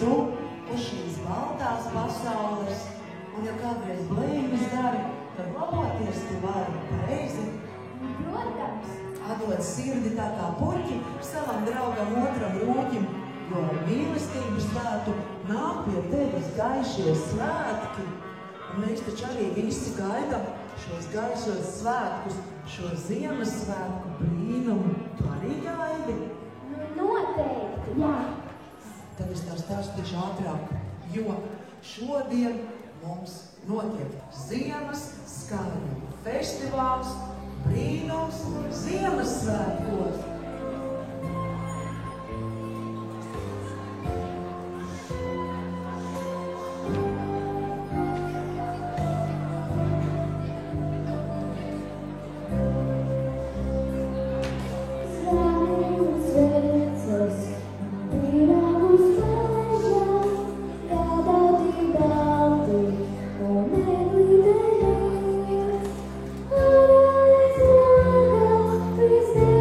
tu uz šīs baltās pasaules, un ja kādreiz blīvis dari, tad laboties tu vari pareizi. Protams. Atdod sirdi tā kā puķi savam draugam otram rūķim, jo ar mīlestības vārtu nāk pie tevis gaišie svētki. Un mēs taču arī visi gaidām šos gaišos svētkus, šo Ziemassvētku brīnumu. Tu arī gaidi? Noteikti, jā. Tad es tā stāstīšu ātrāk, jo šodien mums notiek Ziemas skaņu festivāls, brīnums Ziemassvētkos. Please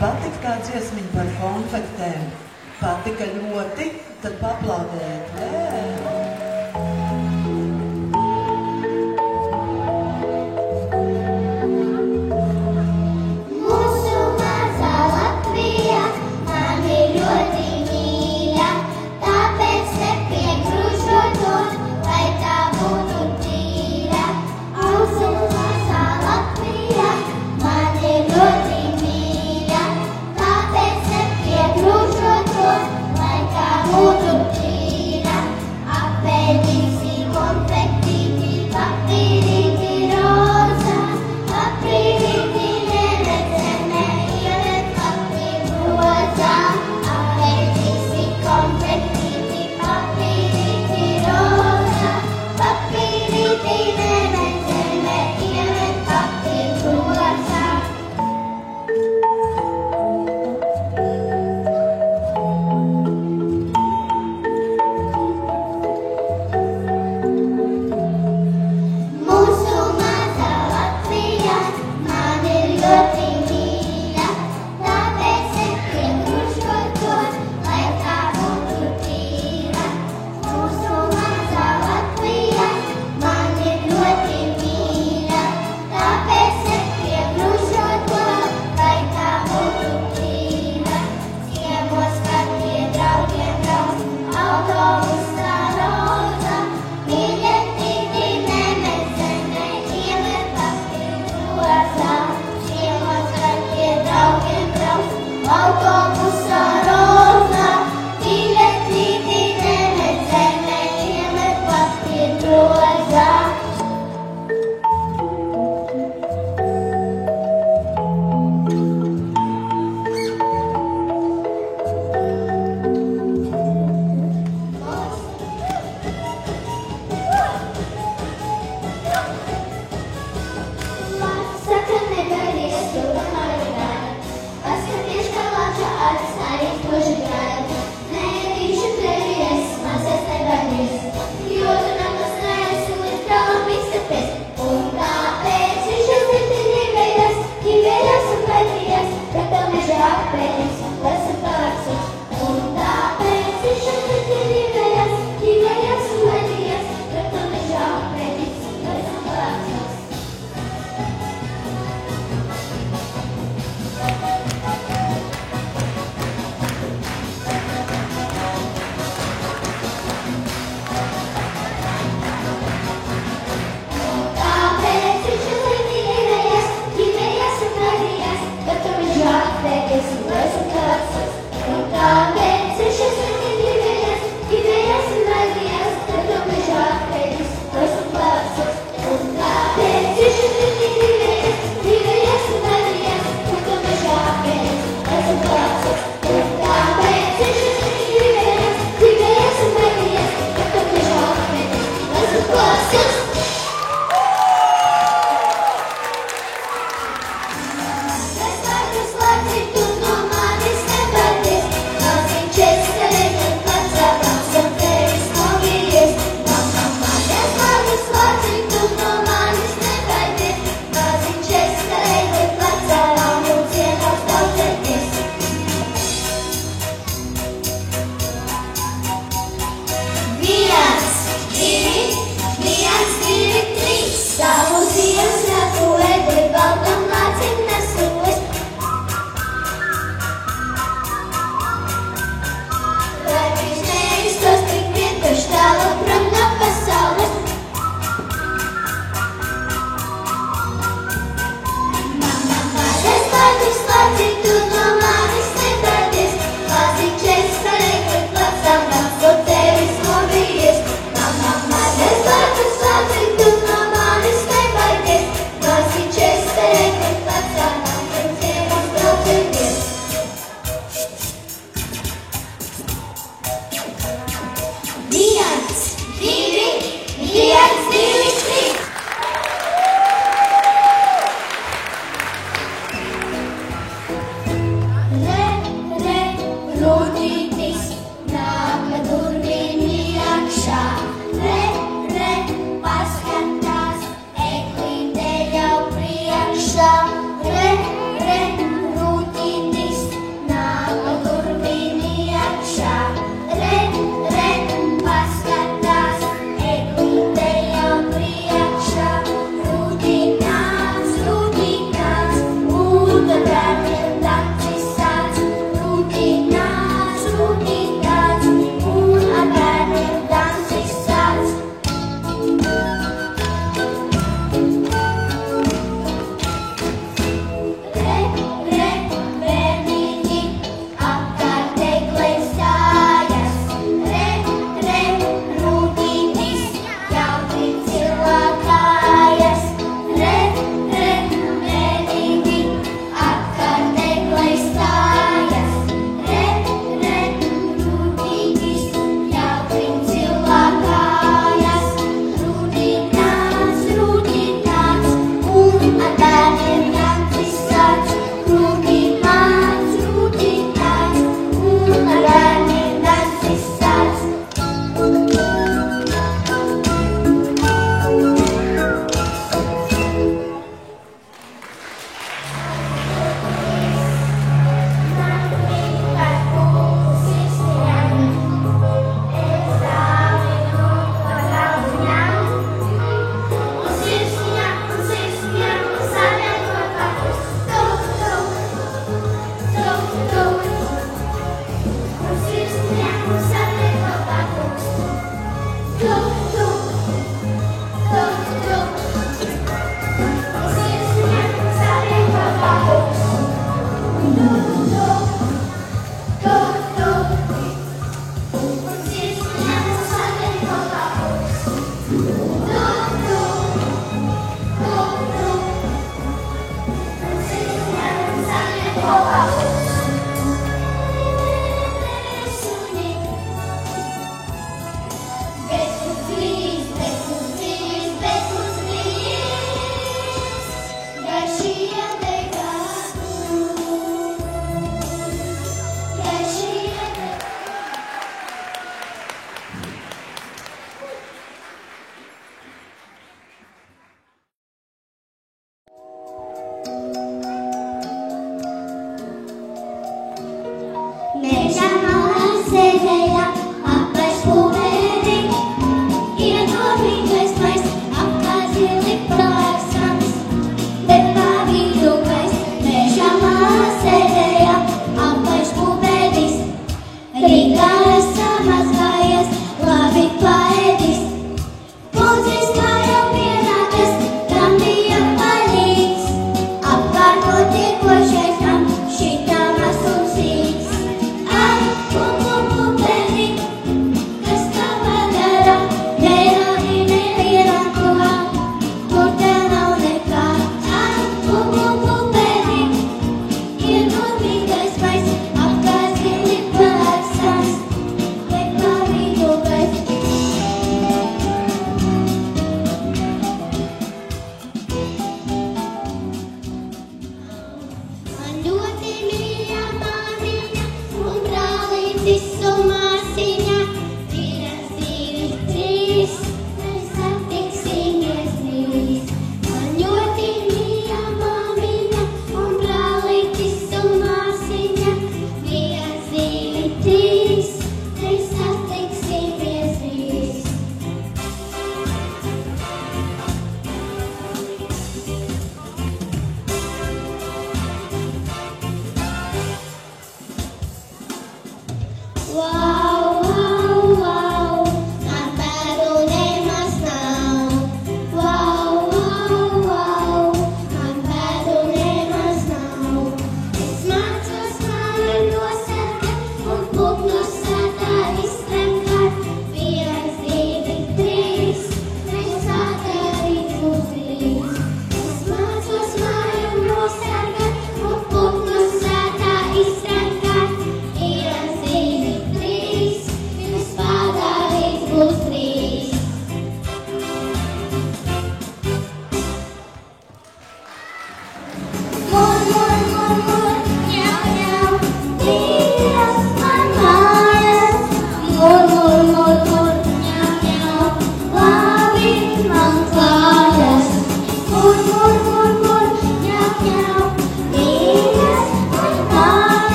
patika tā dziesmiņa par konfektēm? Patika ļoti, tad paplaudējiet. Mūsu mazā Latvija man ir ļoti mīļa, tāpēc nepiekružotos, lai tā būtu tīra. Mūsu mazā Latvija man ir ļoti mīļa, tāpēc nepiekružotos, lai tā būtu tīra.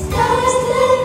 Skaista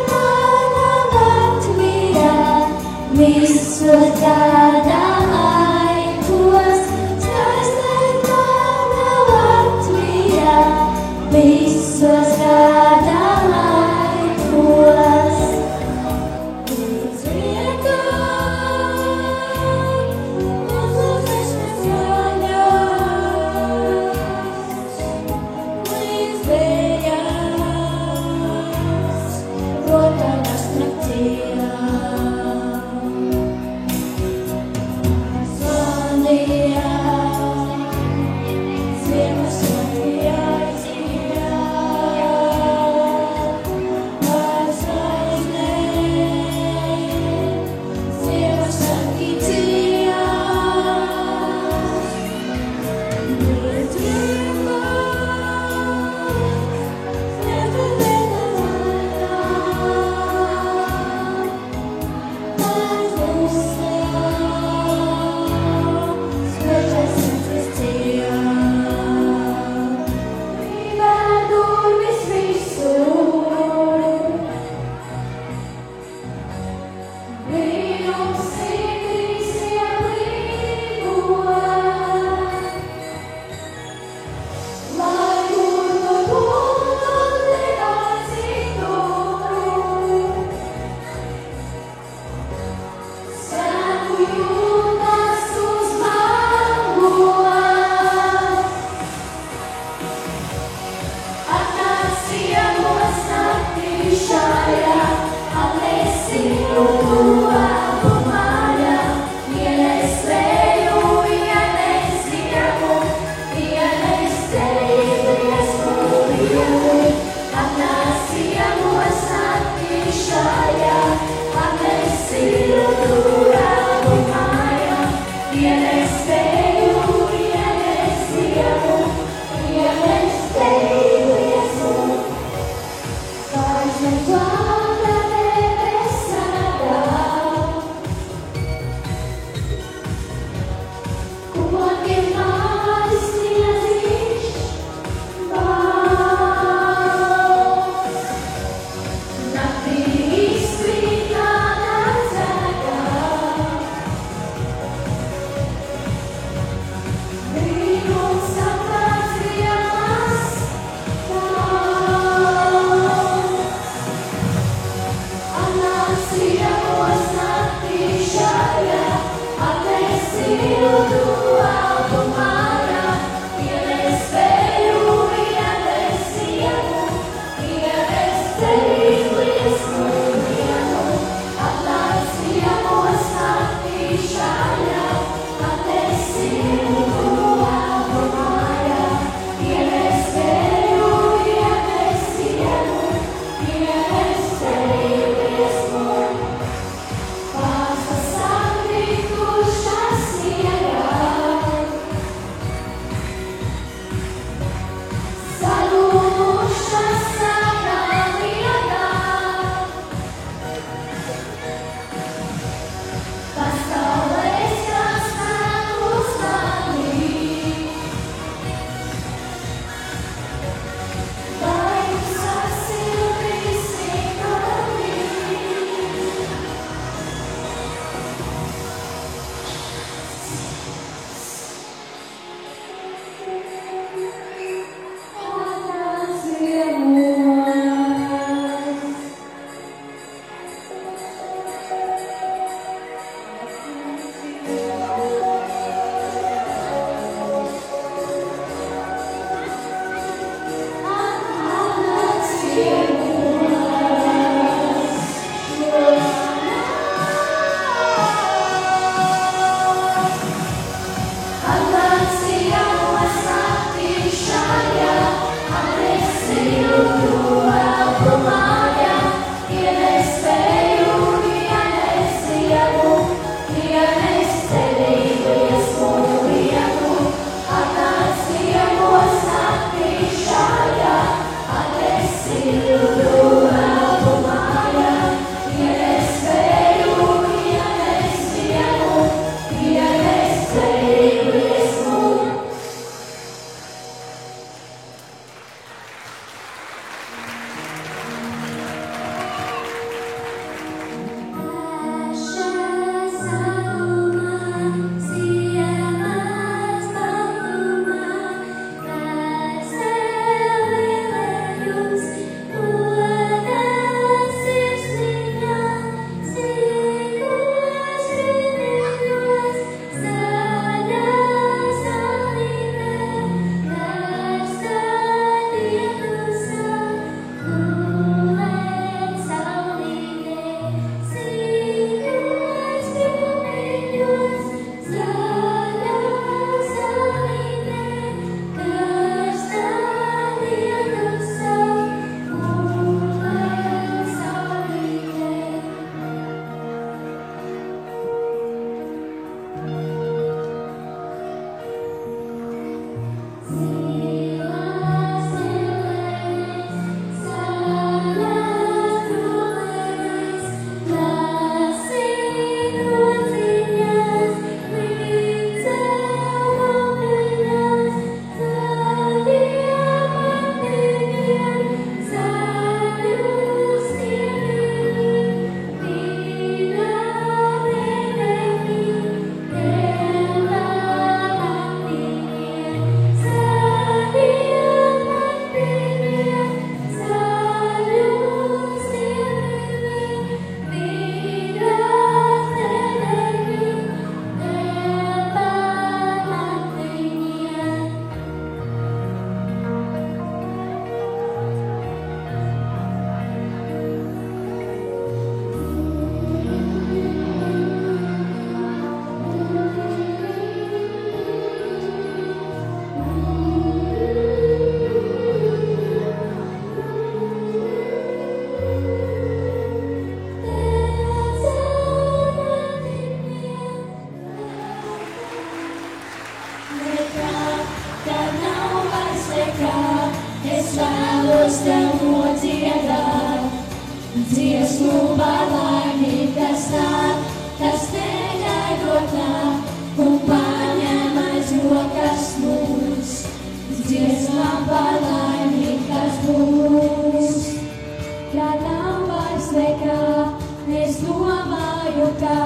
Guarda deve sanare Dziesmu par laimi, kas nāk, kas negaidot nāk, un paņem aiz rokas mūs. Dziesmā par laimi, kas būs. Kad nav vairs nekā, es domāju, kā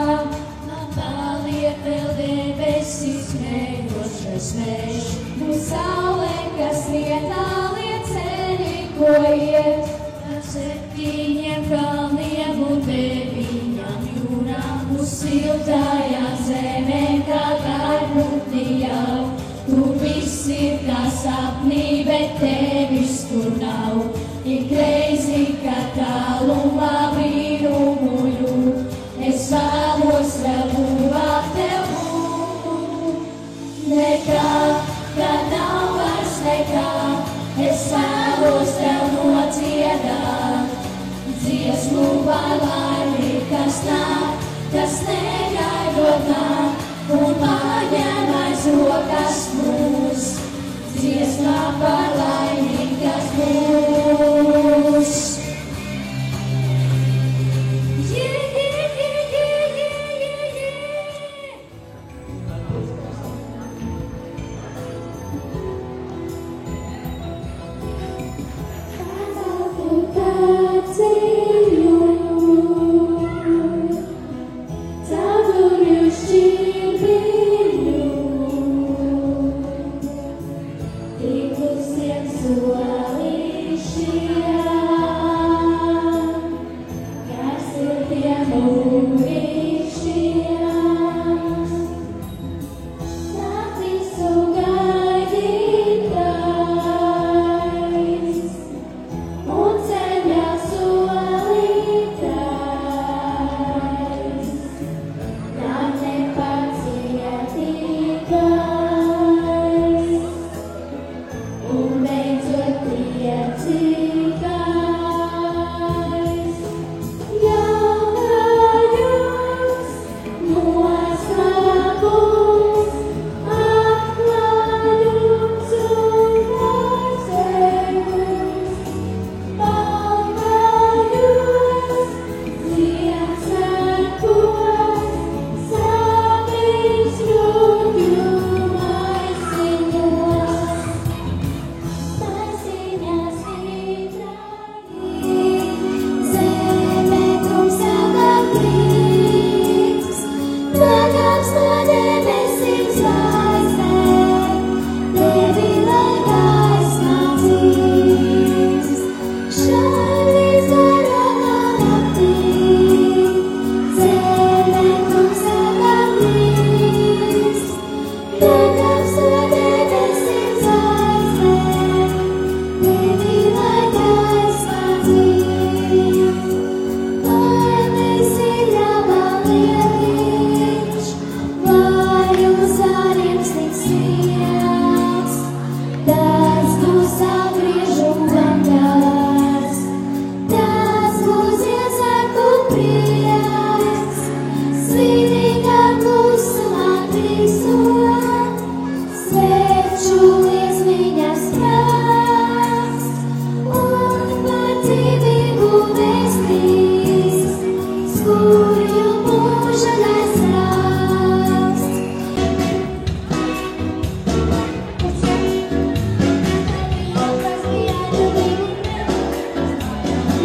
man paliek vēl debesis nejošas vējš. Un saule, kas ietālie ceļi, ko iet, ar 7 kalniem un 9 jūrām uz siltajā zemē, kā gaļputni jau. Tur viss ir kā sapnī, bet tevis tur nav. Ik reizi, kad tālumā brīnumu jūt, es vēlos vēl tuvāk tev būt. Nekā, kad nav vairs nekā, es vēlos tev nodziedāt. Dziesmu par laimi, kas nāk, kas negaidot nāk, un paņem aiz rokas mūs. Dziesmā par laimi, kas būs.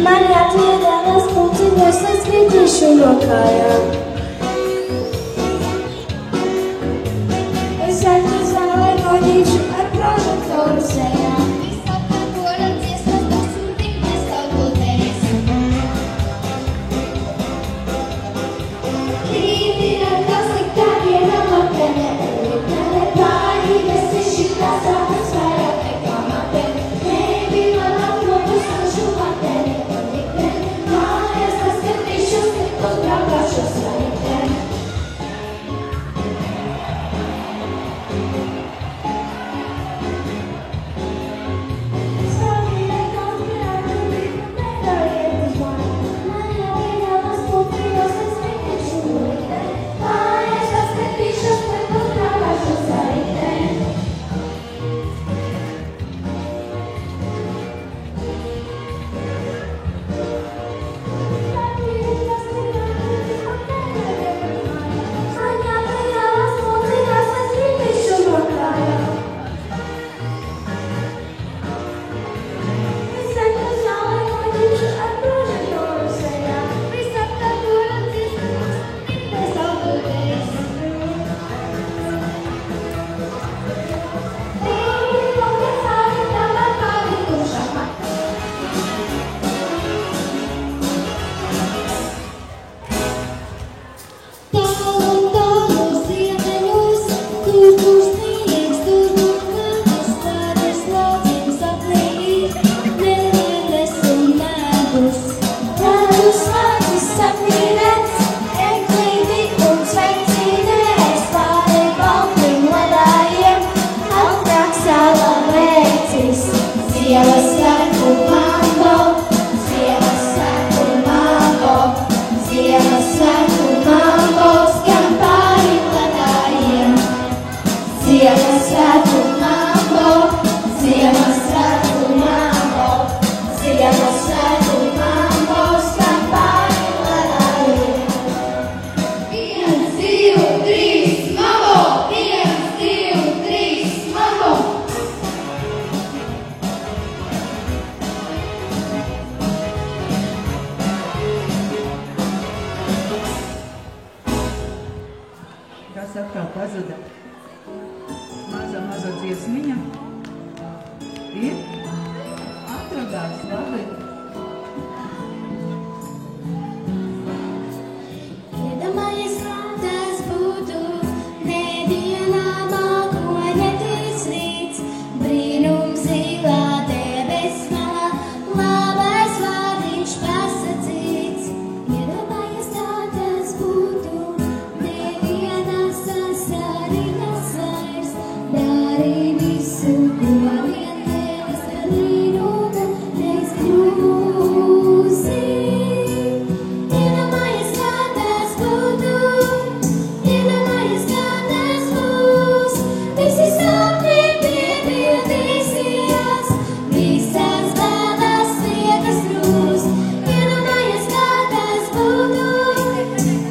Mani atviedās pulciņos, es kritīšu no kājām. Es aizmazāju, lai nodīšu ar prožektoru sejā. Visam koram dziesmas pasūtīt, mēs kaut ko teisim. Rīti ar kas liktā dienā matene, liknele pārīgas ir šitās ātras vairāk nekā matene. Nebi man autobus nošu matene, liknele mājas, tas skatīšos, tik uz braukāršos vairāk. tās atkal pazuda. Maza dziesmiņa. Ir? Atradās, labi. Iedomājies, kā tas būtu, nedienā mākoņetis rīts, brīnums zilā debes malā, labais vārdiņš pasacīts. Iedomājies, kā tas būtu, nevienas asariņas vairs, dari visu, ko vien tevis brīnuma reiz kļūsi. Iedomājies, kā tas būtu, iedomājies, kā tas būs, visi sapņi piepildīsies, visas bēdas liekas rūs. Iedomājies, kā tas būtu,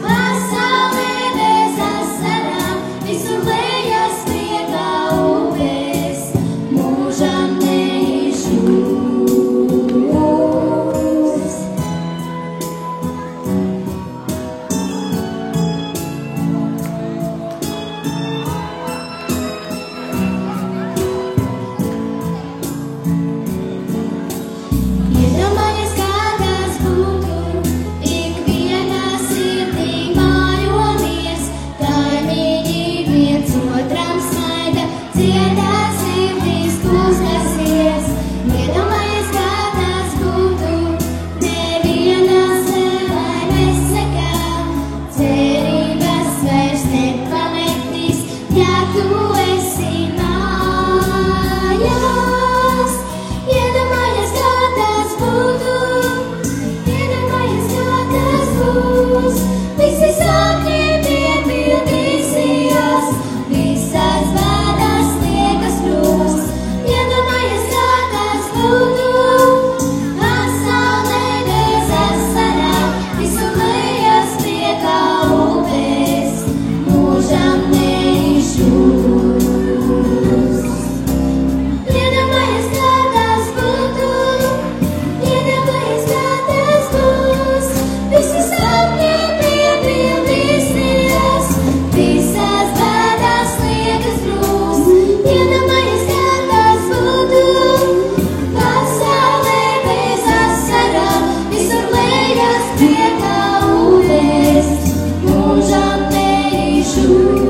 pasaulē bez asarām, visur lejas priekā upes, mūžam neizžūs. Iedomājies, kā tas būtu, ikvienā sirdī mājoties, kaimiņi viens otram smaida, dziedā sirdīs kustasies. Iedomājies, kā tas būtu, neviena sevai nesakā, cerības vairs nepametīs, ja tu esi mājās. Iedomājies, kā tas būtu, iedomājies, kā tas būs, visi sapņi piepildīsies, visas bēdas liekas rūs. Iedomājies, kā tas būtu, pasaulē bez asarām, visur lejas priekā upes, mūžam neizžūs. Iedomājies, kā tas būtu, iedomājies, kā tas būs, visi sapņi piepildīsies, visas bēdas liekas rūs. Iedomājies, kā tas būtu, pasaulē bez asarām, visur lejas priekā upes, mūžam neizžūs.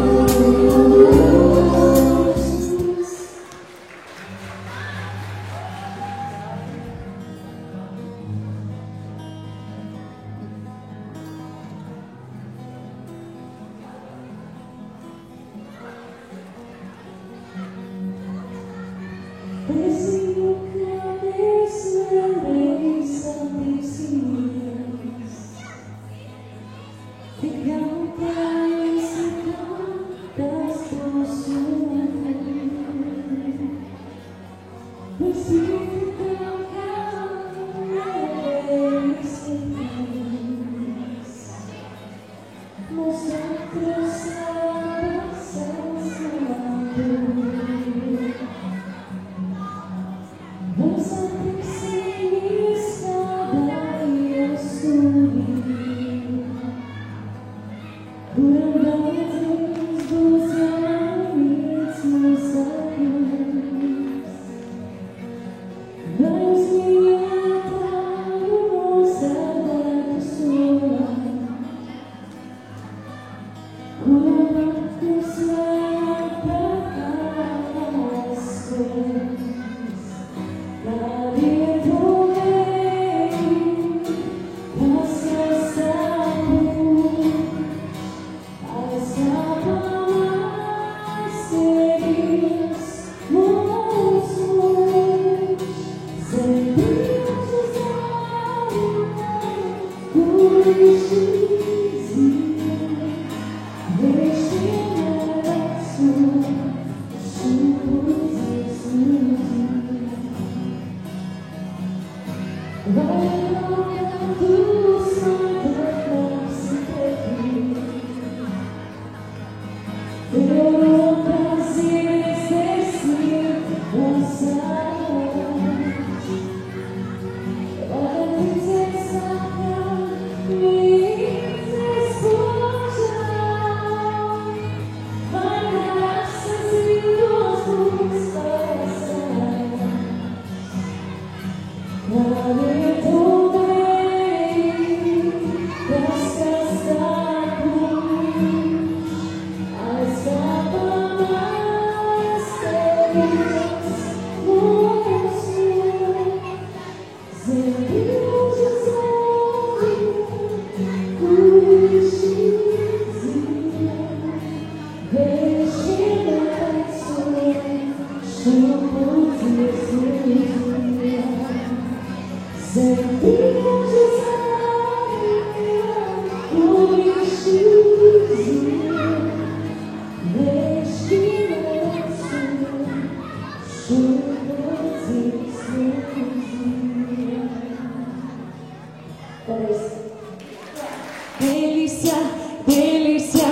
delícia, delícia,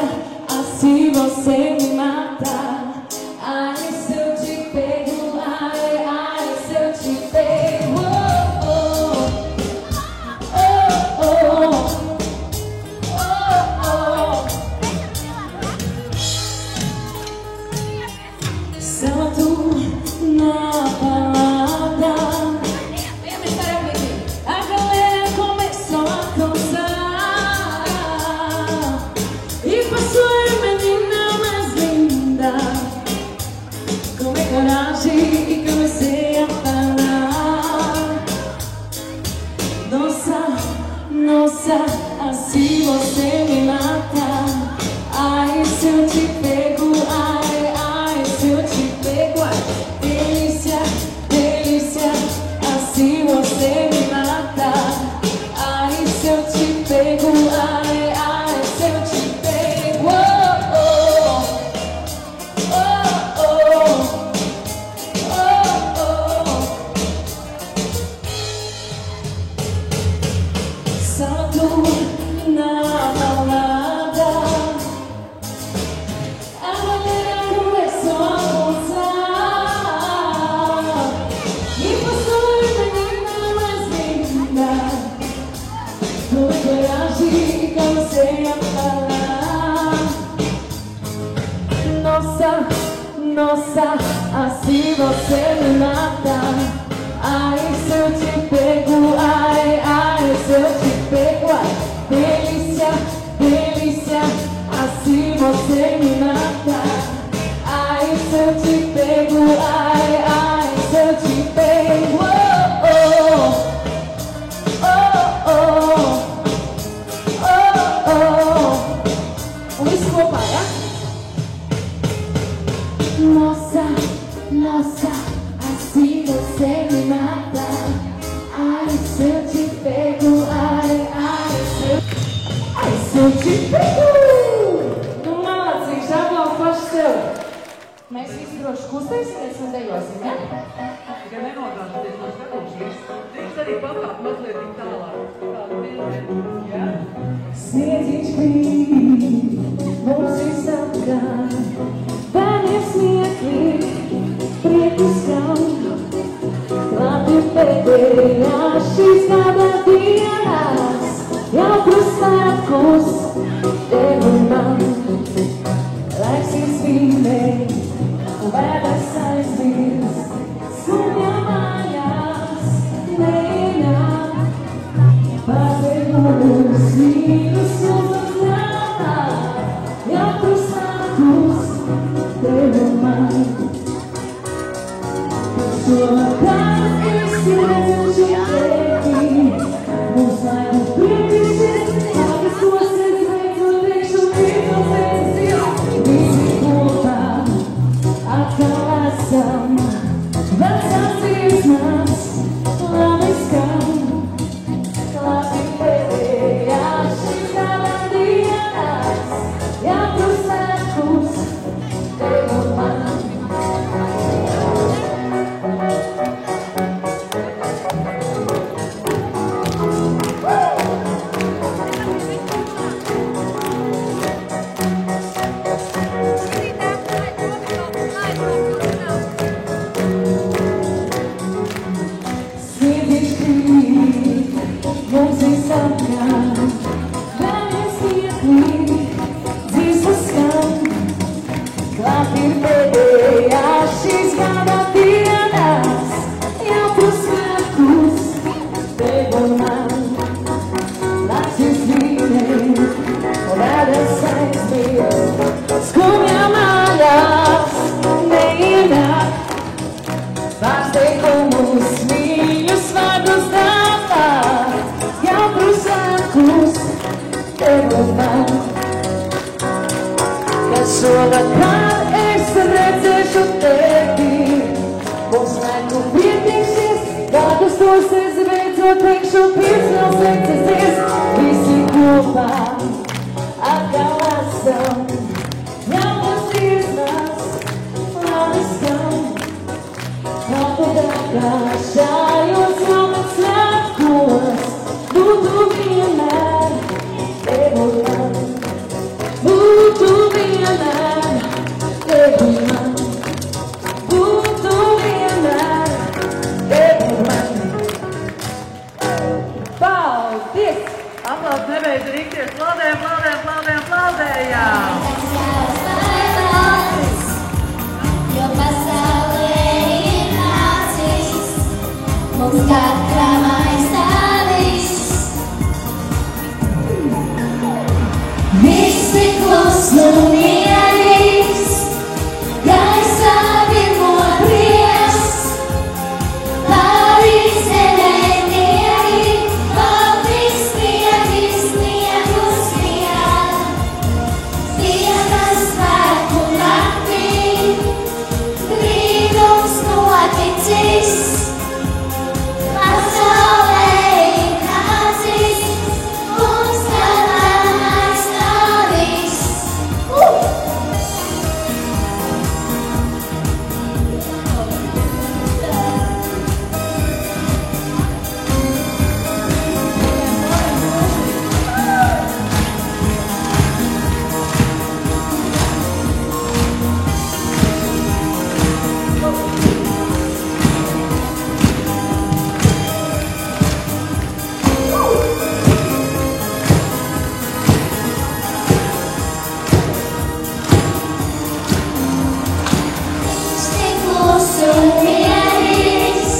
assim você me mata. Ai, se eu te pego, ai, ai, se eu te pego. Oh, oh, oh, oh, oh. Santo na palavra. A galera começou a dançar e passou a menina mais linda. Tomei coragem e comecei a falar. Nossa, nossa, assim você me mata. Ai, se eu te pego, ai, ai, se eu te pego, ai. Delícia, delícia, assim você me mata. Ai, se eu te pego, ai, ai, se eu te pego. Oh, oh, oh, oh, oh, oh. Salto na balada. A galera começou a dançar e passou a menina mais linda. Tomei coragem e comecei a falar. Nossa, nossa, assim você me mata. Ai, se eu te pego, ai, ai, se eu te pego, ai. Delícia, delícia, assim você me mata. Ai, se eu te pego, ai, ai, se eu te pego. Oh, oh, oh, oh, oh. Desculpa, é? Nossa, nossa, assim você me mata. Ai, se eu te pego, ai, ai, se eu te pego. Nu malacis, žablau paši sev. Mēs visi droši kustēsimies un dejosim, ja? Tikai nenogāžoties no skatošies. Drīkst arī pakāpt mazliet tik tālāk. Tādu vienmēr, jā? Sniedziņš krīt, mums visapkārt. Bērniem smiekli, prieku skan. Klāti pēdējās šīs gada dienās. Jautrus svētkus tev un man. Laiks izvīmē, vēdas aizmirst. Skumja mājās neienāk. Pārsteigumus mīlus uzmanāt. Jautrus svētkus tev un man. Šovakar es redzu tevi. Mums laiku priekšies, kādas tos es veicu, teikšu, pirms es visi kopā atkal esam. Vecās dziesmas, labi skan. Labi pēdējās šīs gada dienās. Jautrus svētkus tev un man. Sniedziņš krīt, mums visapkārt. Bērniem smiekli, dziesmas skan. Klāt ir pēdējās šīs gada dienās. Jautrus svētkus tev un man. Nakts izvīnē, vēdas aizmirst. Skumja mājās neienāk. Pārsteigumus mīļus vārdus dāvāt. Jautrus svētkus tev un man. Kad šovakar es redzēšu tevi. Mums laiku pietiksies, kādus tos es veicu, teikšu, pirms vēl sveiciesies. Visi kopā atkal esam. Jaunas dziesmas, labi skan. Šajos jaunat svētkos būtu vienmēr tev rikties, plaudējam, plaudējam, plaudējam, plaudējam! Jo pasaulē ir nācis, mums katram aizstāvis. Visi klusi un mierīgs, gaisā pirmo prieks, pāri zemē mierīgi, baltīs sniegs, sniegus vien. Ziemas svētku naktī, brīnums noticis, pasaulē ir nācis, mums katram aizstāvis. Stiklus un mierīgs,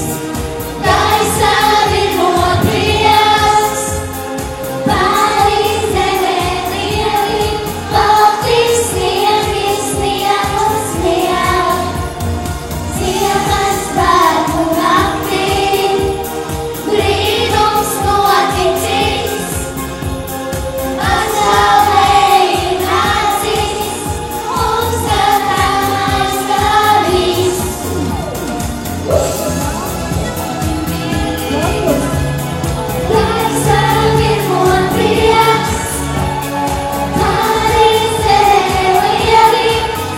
gaisā virmo prieks, pāri zemē lieli, baltīs sniegi, sniegus vien. Ziemas svētku naktī, brīnums noticis, pasaulē ir nācis, mums katram aizstāvis. Gaisā virmo prieks, pāri zemē lieli,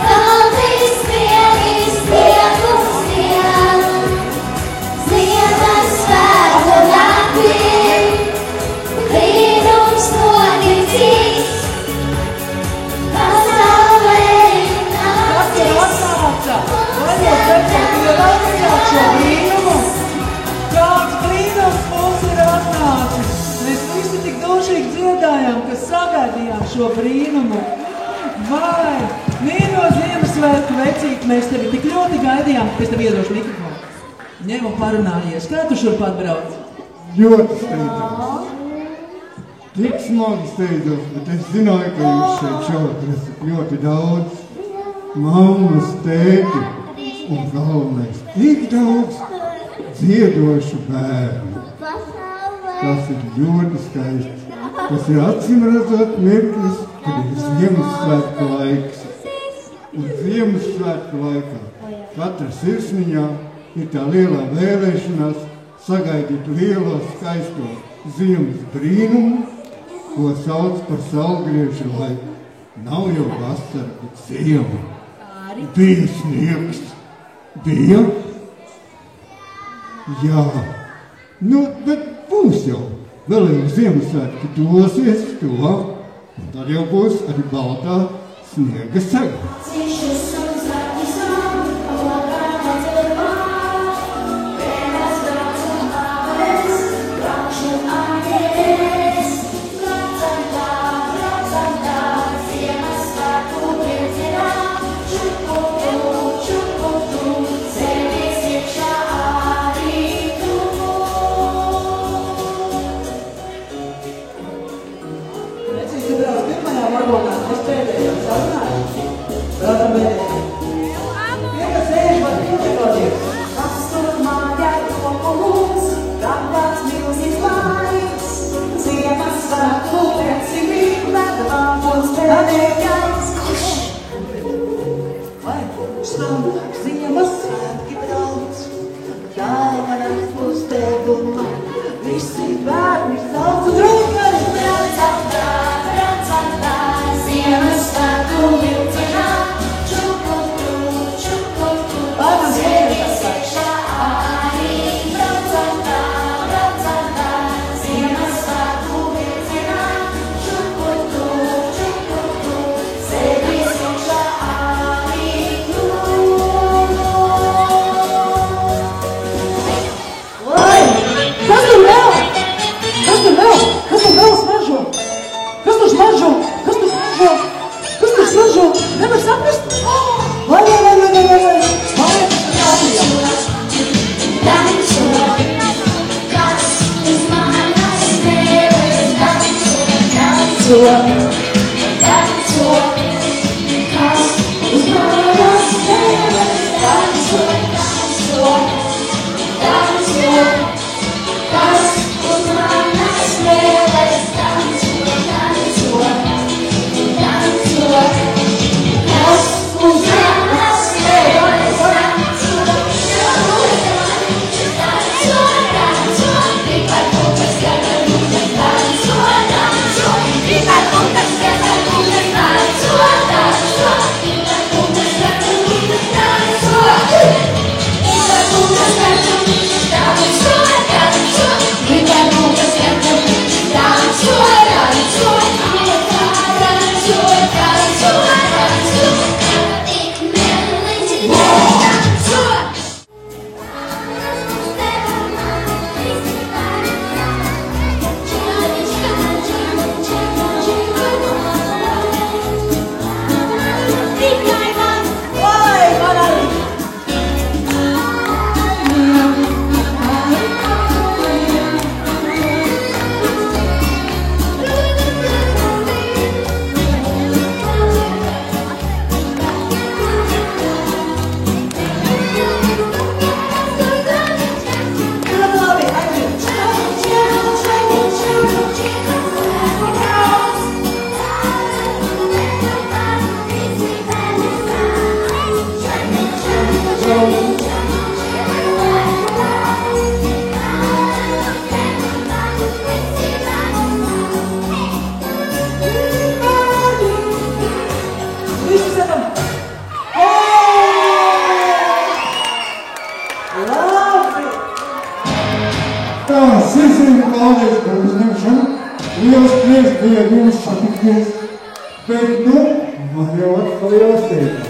baltīs sniegi, sniegus vien. Ziemas svētku naktī, brīnums noticis, pasaulē ir nācis, Kāds brīnums mums ir atnācis! Mēs visi tik dušīgi dziedājām, ka sagaidījām šo brīnumu. Vai, mīļo Ziemassvētku vecīt, mēs tevi tik ļoti gaidījām, ka es tev iedošu mikrofonu. Ņem un parunājies. Kā tu šurp atbrauc? Ļoti steidzos. Tik smagi steidzos, bet es zināju, ka jūs šeit šovakar esat ļoti daudz. Mammas, tēti un galvenais tik daudz dziedošu bērnu. Tas ir ļoti skaisti. Tas ir acīmredzot mirklis, kad ir Ziemassvētku laiks. Un Ziemassvētku laikā katra sirsniņā ir tā lielā vēlēšanās sagaidīt lielo skaisto ziemas brīnumu, ko sauc par saulgriežu laiku. Nav jau vasara, bet ziema. Bija sniegs. Bija? Jā. Nu, bet būs jau. Vēl jau Ziemassvētki dosies to, un tad jau būs arī baltā sniega sega. Ziemassvētki brauc, galvenais būs teguma, visi bērni sauc un drūkari. Brauc, brauc, brauc, Ziemassvētku. danco, danco, kas uz manas mēles, danco, danco, danco, kas uz manas mēles, danco, danco, danco, kas uz manas mēles, danco, Liels prieks bija jums satikties, bet nu, man jau atkal jāsteigā.